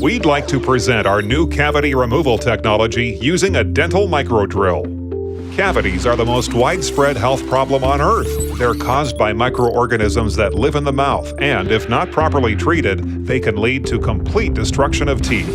We'd like to present our new cavity removal technology using a dental microdrill. Cavities are the most widespread health problem on Earth. They're caused by microorganisms that live in the mouth, and if not properly treated, they can lead to complete destruction of teeth.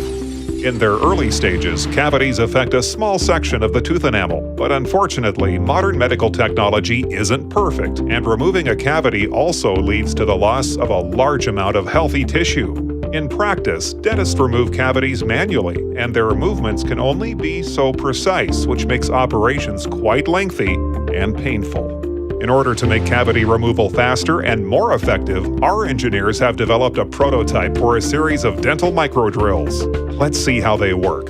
In their early stages, cavities affect a small section of the tooth enamel, but unfortunately, modern medical technology isn't perfect, and removing a cavity also leads to the loss of a large amount of healthy tissue. In practice, dentists remove cavities manually, and their movements can only be so precise, which makes operations quite lengthy and painful. In order to make cavity removal faster and more effective, our engineers have developed a prototype for a series of dental microdrills. Let's see how they work.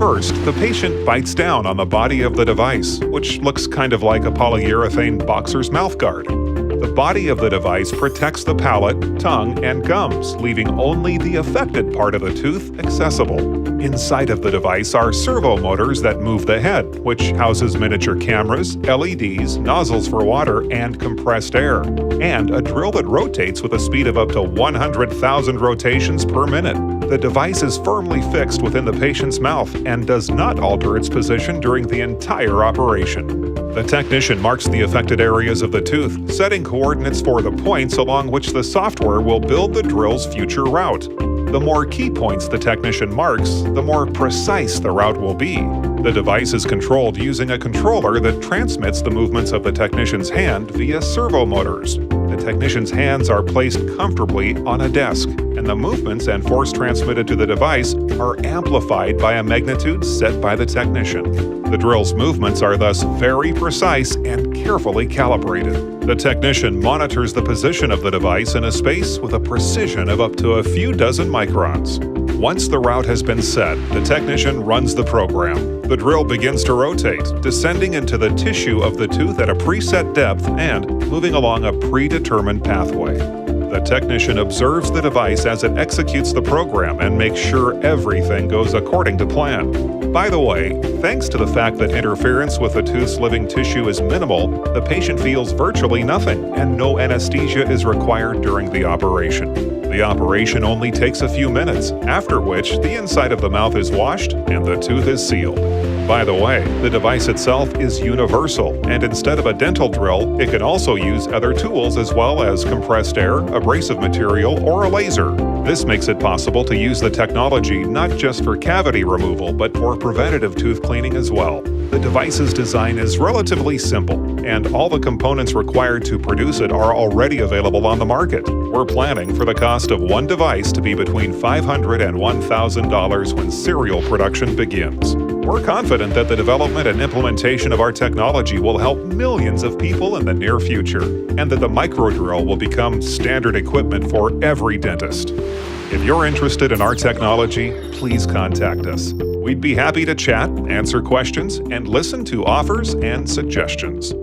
First, the patient bites down on the body of the device, which looks kind of like a polyurethane boxer's mouthguard. The body of the device protects the palate, tongue, and gums, leaving only the affected part of the tooth accessible. Inside of the device are servo motors that move the head, which houses miniature cameras, LEDs, nozzles for water, and compressed air, and a drill that rotates with a speed of up to 100,000 rotations per minute. The device is firmly fixed within the patient's mouth and does not alter its position during the entire operation. The technician marks the affected areas of the tooth, setting coordinates for the points along which the software will build the drill's future route. The more key points the technician marks, the more precise the route will be. The device is controlled using a controller that transmits the movements of the technician's hand via servo motors. The technician's hands are placed comfortably on a desk, and the movements and force transmitted to the device are amplified by a magnitude set by the technician. The drill's movements are thus very precise and carefully calibrated. The technician monitors the position of the device in a space with a precision of up to a few dozen microns. Once the route has been set, the technician runs the program. The drill begins to rotate, descending into the tissue of the tooth at a preset depth and moving along a predetermined pathway. The technician observes the device as it executes the program and makes sure everything goes according to plan. By the way, thanks to the fact that interference with the tooth's living tissue is minimal, the patient feels virtually nothing, and no anesthesia is required during the operation. The operation only takes a few minutes, after which the inside of the mouth is washed and the tooth is sealed. By the way, the device itself is universal, and instead of a dental drill, it can also use other tools as well as compressed air, abrasive material, or a laser. This makes it possible to use the technology not just for cavity removal, but for preventative tooth cleaning as well. The device's design is relatively simple, and all the components required to produce it are already available on the market. We're planning for the cost of one device to be between $500 and $1,000 when serial production begins. We're confident that the development and implementation of our technology will help millions of people in the near future, and that the microdrill will become standard equipment for every dentist. If you're interested in our technology, please contact us. We'd be happy to chat, answer questions, and listen to offers and suggestions.